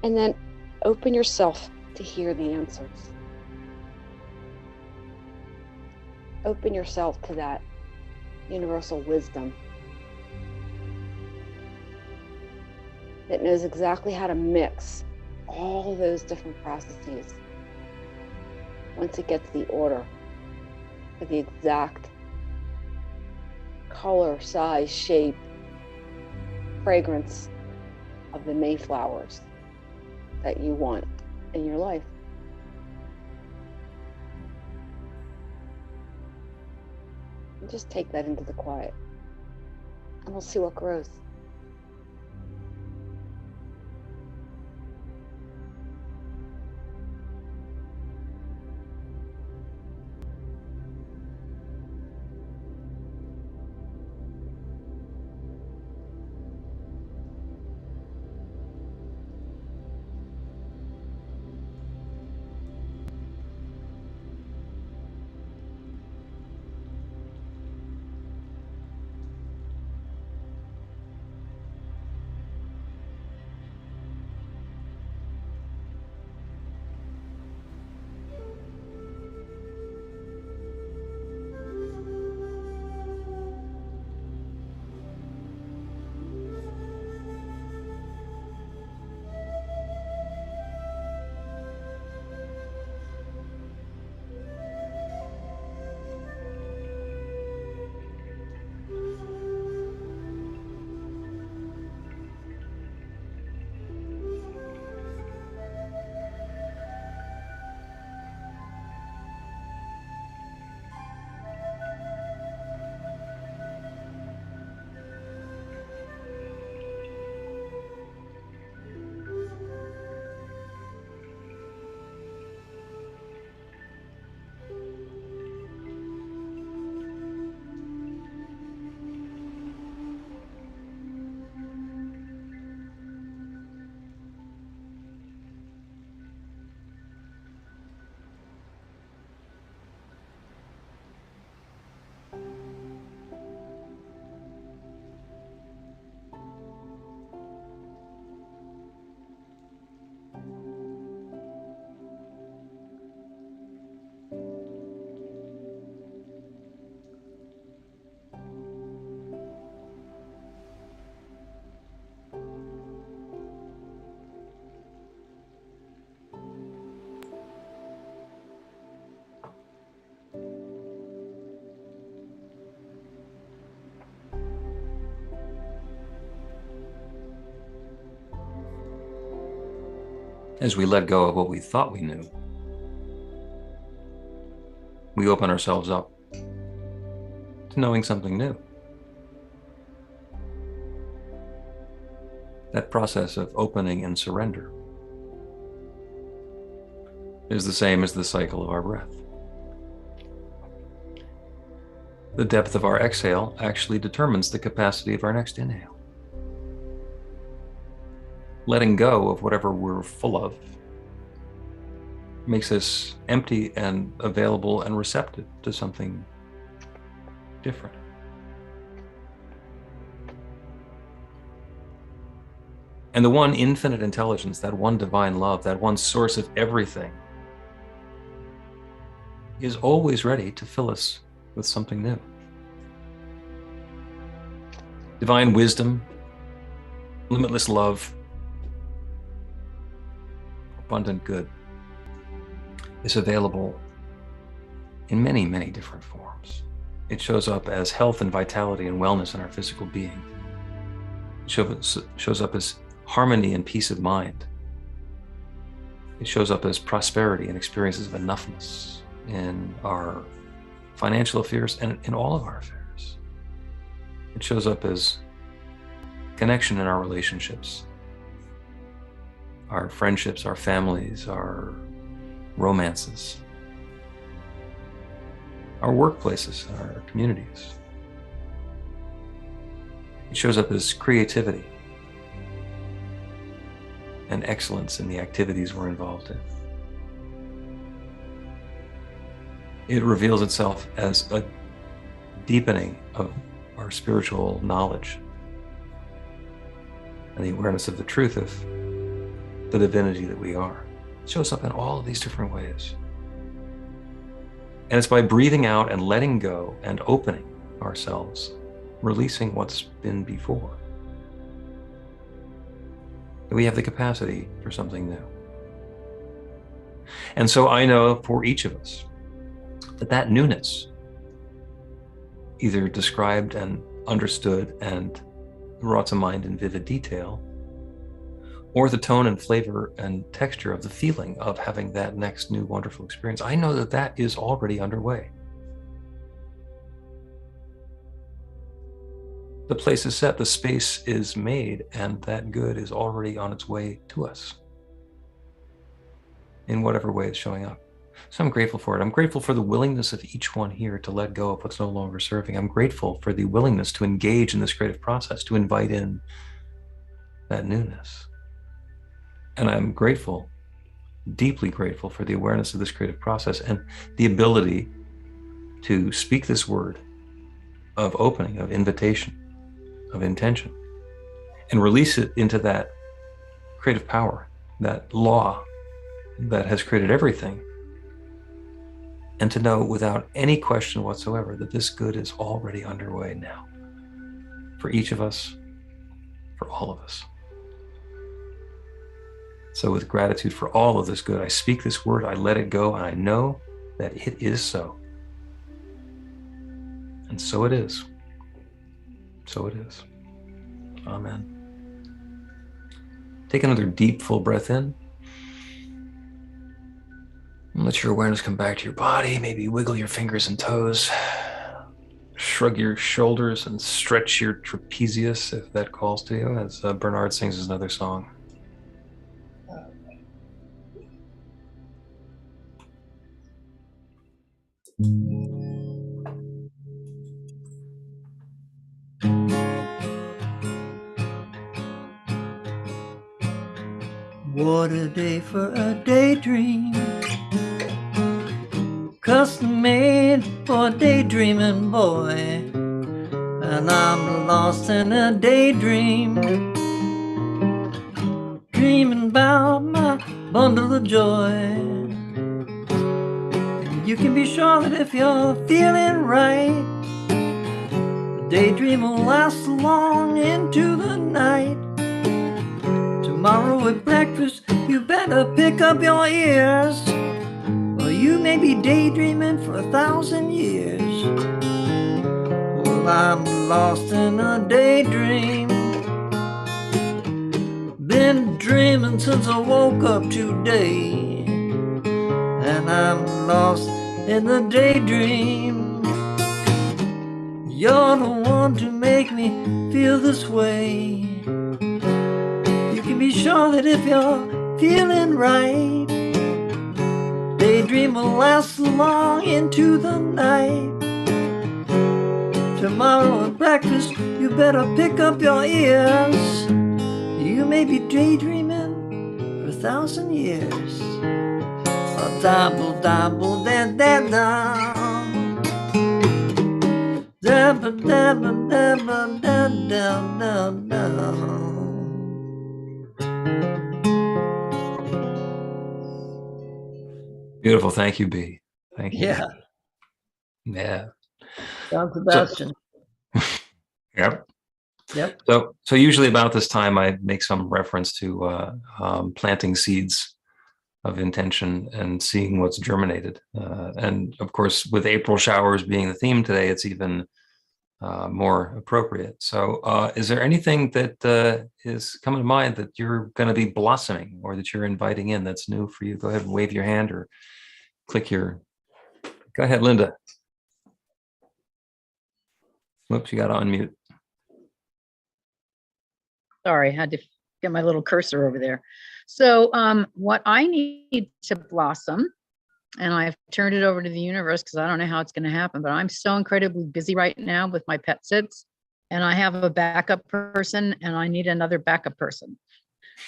And then open yourself to hear the answers. Open yourself to that universal wisdom that knows exactly how to mix all those different processes once it gets the order for the exact color, size, shape, fragrance of the Mayflowers that you want in your life. And just take that into the quiet, and we'll see what grows. As we let go of what we thought we knew, we open ourselves up to knowing something new. That process of opening and surrender is the same as the cycle of our breath. The depth of our exhale actually determines the capacity of our next inhale. Letting go of whatever we're full of makes us empty and available and receptive to something different. And the one infinite intelligence, that one divine love, that one source of everything, is always ready to fill us with something new. Divine wisdom, limitless love, abundant good is available in many, many different forms. It shows up as health and vitality and wellness in our physical being. It shows up as harmony and peace of mind. It shows up as prosperity and experiences of enoughness in our financial affairs and in all of our affairs. It shows up as connection in our relationships, our friendships, our families, our romances, our workplaces, our communities. It shows up as creativity and excellence in the activities we're involved in. It reveals itself as a deepening of our spiritual knowledge and the awareness of the truth of the divinity that we are. It shows up in all of these different ways. And it's by breathing out and letting go and opening ourselves, releasing what's been before, that we have the capacity for something new. And so I know for each of us that newness, either described and understood and brought to mind in vivid detail, or the tone and flavor and texture of the feeling of having that next new wonderful experience, I know that that is already underway. The place is set, the space is made, and that good is already on its way to us in whatever way it's showing up. So I'm grateful for it. I'm grateful for the willingness of each one here to let go of what's no longer serving. I'm grateful for the willingness to engage in this creative process, to invite in that newness. And I'm grateful, deeply grateful for the awareness of this creative process and the ability to speak this word of opening, of invitation, of intention, and release it into that creative power, that law that has created everything. And to know without any question whatsoever that this good is already underway now for each of us, for all of us. So with gratitude for all of this good, I speak this word, I let it go, and I know that it is so. And so it is. So it is. Amen. Take another deep, full breath in. And let your awareness come back to your body. Maybe wiggle your fingers and toes. Shrug your shoulders and stretch your trapezius if that calls to you, as Bernard sings another song. What a day for a daydream, custom made for a daydreaming boy. And I'm lost in a daydream, dreaming about my bundle of joy. And you can be sure that if you're feeling right, the daydream will last long into the night. Tomorrow at breakfast, you better pick up your ears, or you may be daydreaming for 1,000 years. Well, I'm lost in a daydream, been dreaming since I woke up today, and I'm lost in the daydream. You're the one to make me feel this way. Be sure that if you're feeling right, daydream will last long into the night. Tomorrow at breakfast, you better pick up your ears. You may be daydreaming for 1,000 years. A dabble, dabble, da da da. Dabba, dabba, dabba, da da da da. Beautiful. Thank you, B. Thank you. Yeah. Yeah. John Sebastian. Yep. Yep. So usually about this time, I make some reference to planting seeds of intention and seeing what's germinated. And of course, with April showers being the theme today, it's even more appropriate. So is there anything that is coming to mind that you're going to be blossoming or that you're inviting in that's new for you? Go ahead and wave your hand or click your, go ahead, Linda. Whoops, you got to unmute. Sorry, I had to get my little cursor over there. So what I need to blossom, and I've turned it over to the universe because I don't know how it's going to happen, but I'm so incredibly busy right now with my pet sits, and I have a backup person and I need another backup person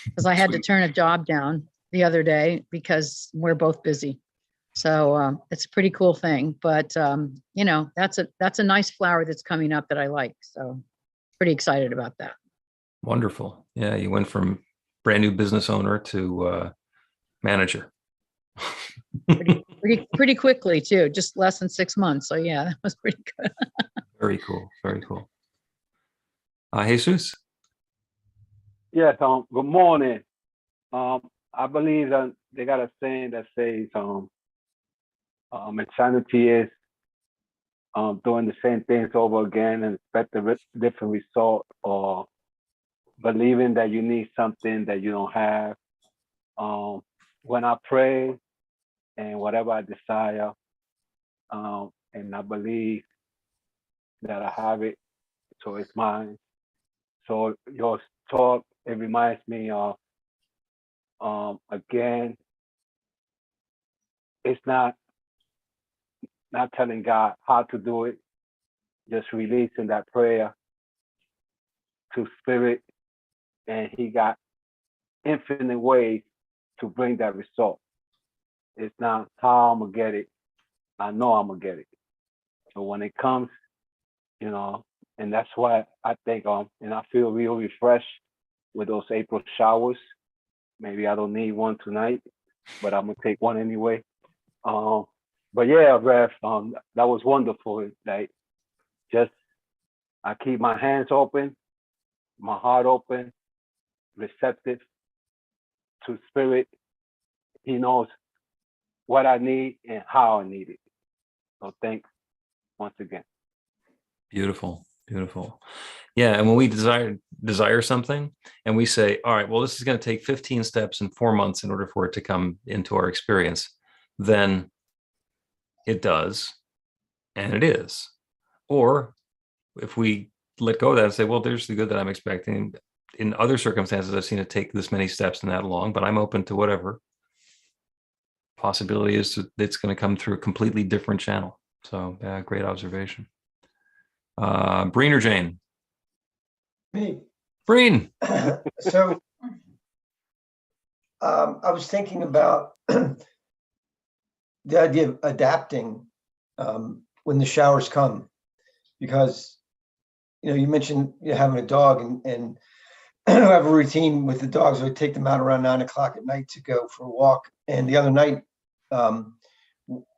because I had to turn a job down the other day because we're both busy. So it's a pretty cool thing, but you know, that's a nice flower that's coming up that I like. So pretty excited about that. Wonderful. Yeah, you went from brand new business owner to manager. pretty quickly too, just less than 6 months. So yeah, that was pretty good. Very cool. Very cool. Jesus. Yes. Good morning. I believe that they got a saying that says, insanity is doing the same things over again and expect a different result, or believing that you need something that you don't have. When I pray and whatever I desire, and I believe that I have it, so it's mine. So your talk, it reminds me of, again, it's not telling God how to do it, just releasing that prayer to spirit, and he got infinite ways to bring that result. It's not how I'm gonna get it. I know I'm gonna get it. So when it comes, you know, and that's why I think, and I feel real refreshed with those April showers. Maybe I don't need one tonight, but I'm gonna take one anyway. But yeah, Rev, that was wonderful. Like, just I keep my hands open, my heart open, receptive to spirit. He knows what I need and how I need it. So thanks once again. Beautiful. Beautiful. Yeah. And when we desire something and we say, all right, well, this is going to take 15 steps in 4 months in order for it to come into our experience, then it does. And it is. Or if we let go of that and say, well, there's the good that I'm expecting. In other circumstances, I've seen it take this many steps and that long, but I'm open to whatever. Possibility is that it's going to come through a completely different channel. So great observation. Breen or Jane? Me. Breen. So I was thinking about the idea of adapting when the showers come, because you mentioned having a dog, and I have a routine with the dogs. I take them out around 9 o'clock at night to go for a walk. And the other night,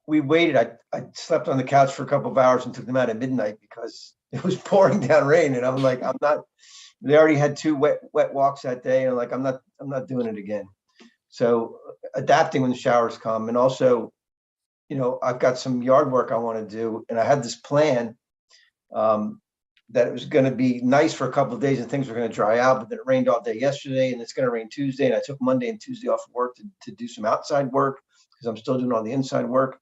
we waited. I slept on the couch for a couple of hours and took them out at midnight because it was pouring down rain. And I'm like, they already had 2 wet walks that day. And I'm like, I'm not doing it again. So adapting when the showers come. And also, I've got some yard work I want to do. And I had this plan that it was going to be nice for a couple of days and things were going to dry out, but then it rained all day yesterday and it's going to rain Tuesday. And I took Monday and Tuesday off of work to do some outside work because I'm still doing all the inside work.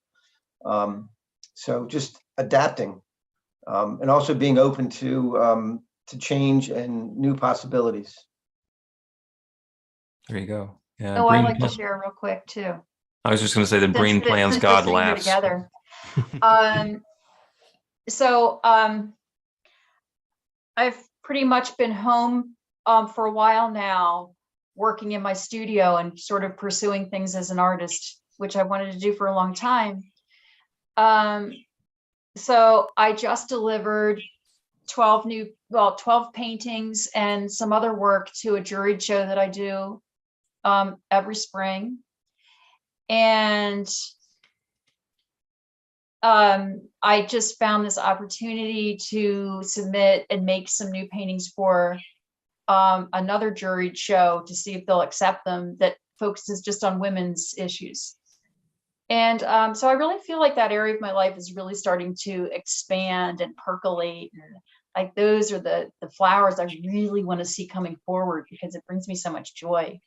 So just adapting, and also being open to change and new possibilities. There you go. Yeah. Oh, I'd like to share real quick too. I was just going to say that Breen plans, God laughs. Together. I've pretty much been home for a while now, working in my studio and sort of pursuing things as an artist, which I wanted to do for a long time. So I just delivered 12 paintings and some other work to a juried show that I do every spring. And I just found this opportunity to submit and make some new paintings for another juried show to see if they'll accept them, that focuses just on women's issues. And so I really feel like that area of my life is really starting to expand and percolate. And like those are the flowers I really want to see coming forward, because it brings me so much joy.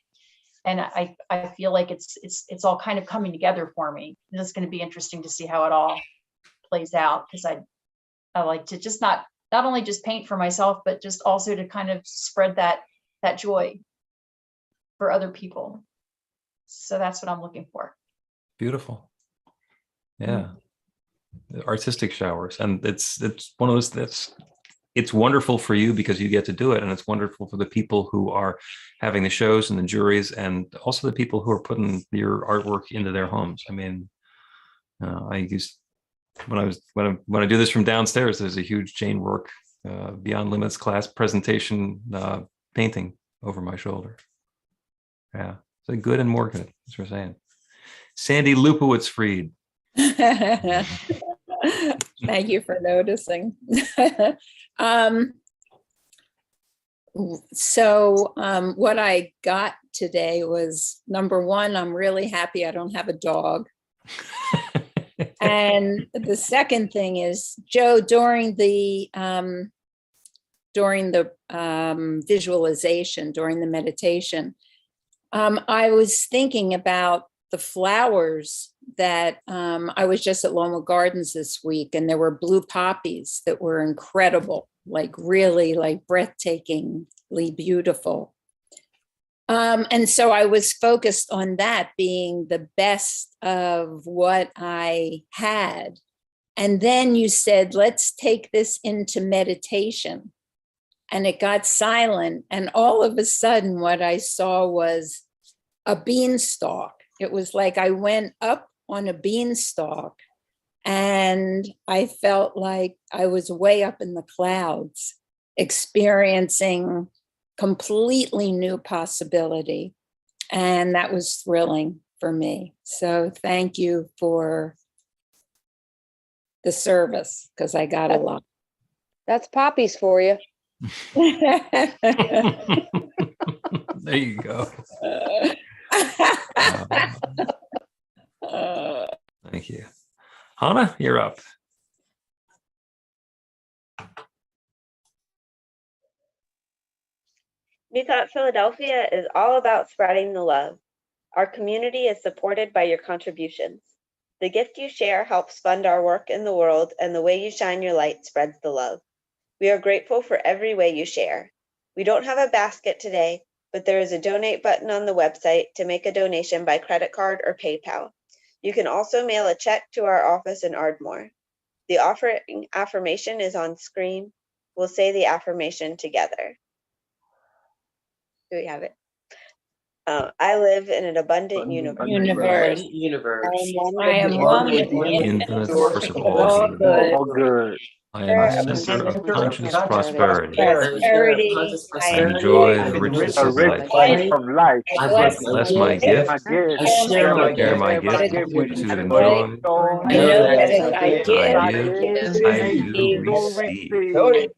And I feel like it's all kind of coming together for me. It's going to be interesting to see how it all plays out, because I like to just not only just paint for myself, but just also to kind of spread that joy for other people. So that's what I'm looking for. Beautiful. Yeah. Artistic showers. And it's one of those it's wonderful for you because you get to do it. And it's wonderful for the people who are having the shows and the juries, and also the people who are putting your artwork into their homes. I mean, when I do this from downstairs, there's a huge Jane Rourke Beyond Limits class presentation painting over my shoulder. Yeah. So good and more good, as we're saying. Sandy Lupowitz-Fried. Thank you for noticing. What I got today was, number one, I'm really happy I don't have a dog. And the second thing is, Joe, during the visualization, during the meditation, I was thinking about the flowers that I was just at Loma Gardens this week, and there were blue poppies that were incredible, like really like breathtakingly beautiful. And so I was focused on that being the best of what I had. And then you said, let's take this into meditation. And it got silent. And all of a sudden, what I saw was a beanstalk. It was like I went up on a beanstalk, and I felt like I was way up in the clouds, experiencing completely new possibility. And that was thrilling for me. So thank you for the service, because I got a lot. That's poppies for you. There you go. Thank you. Hannah, you're up. New Thought Philadelphia is all about spreading the love. Our community is supported by your contributions. The gift you share helps fund our work in the world, and the way you shine your light spreads the love. We are grateful for every way you share. We don't have a basket today, but there is a donate button on the website to make a donation by credit card or PayPal. You can also mail a check to our office in Ardmore. The offering affirmation is on screen. We'll say the affirmation together. Do we have it? I live in an abundant universe. I am one with the infinite source of all good. I am a center of conscious prosperity. I enjoy the richness of life. Bless my gift. Share my gift to enjoy. I know that if I give, I do receive.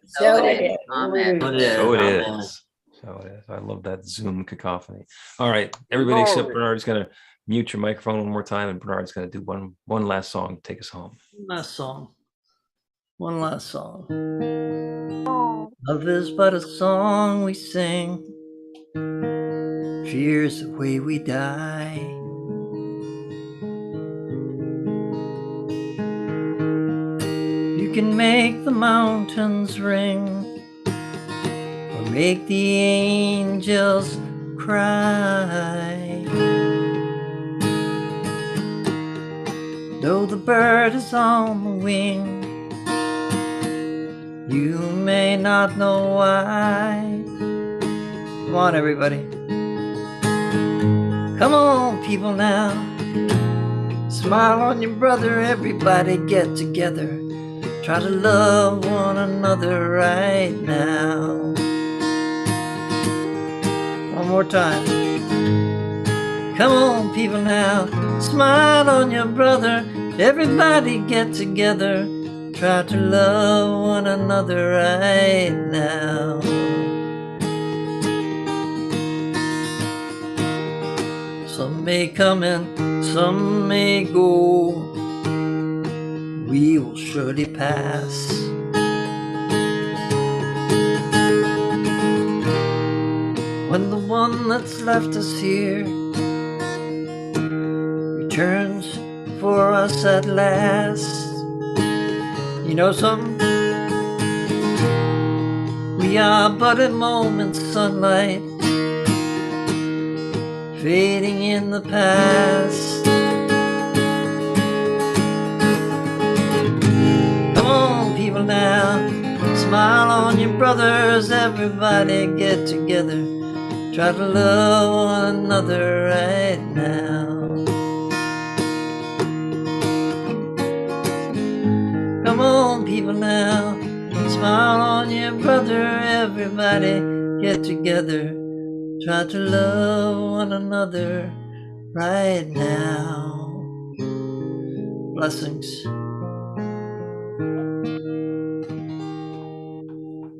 So it is. Amen. So it is. So it is. I love that Zoom cacophony. All right, everybody except Bernard is going to mute your microphone one more time, and Bernard's going to do one last song to take us home. One last song. Love is but a song we sing. Fear's the way we die. You can make the mountains ring, or make the angels cry. Though the bird is on the wing, you may not know why. Come on, everybody. Come on, people now. Smile on your brother, everybody get together. Try to love one another right now. One more time. Come on, people now. Smile on your brother, Everybody get together, try to love one another right now. Some may come and some may go, we will surely pass. When the one that's left us here returns for us at last, you know something? We are but a moment's sunlight fading in the past. Come on, people now, smile on your brothers, everybody get together, try to love one another right now. Come on, people now, smile on your brother, everybody get together, try to love one another right now. Blessings.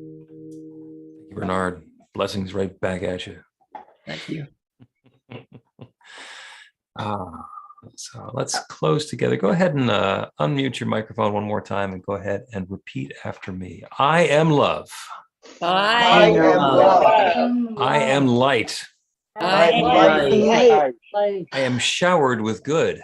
Thank you, Bernard. Blessings right back at you. Thank you. So let's close together. Go ahead and unmute your microphone one more time and go ahead and repeat after me. I am love. I am love. I am light. I am light. I am showered with good.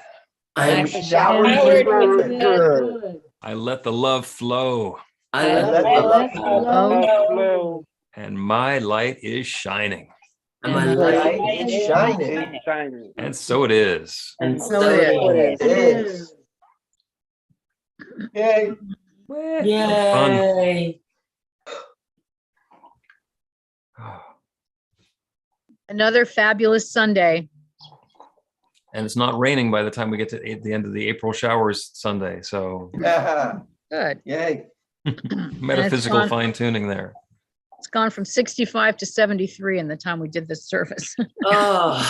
I am showered showered with with good. I let the love flow. I let the love Flow. And my light is shining. And my light is shining. Shining. And so it is. And so it It is. Yay. Yay. Another fabulous Sunday. And it's not raining by the time we get to the end of the April showers Sunday. So Good. Yay. metaphysical gone- fine tuning there. It's gone from 65 to 73 in the time we did this service. Oh.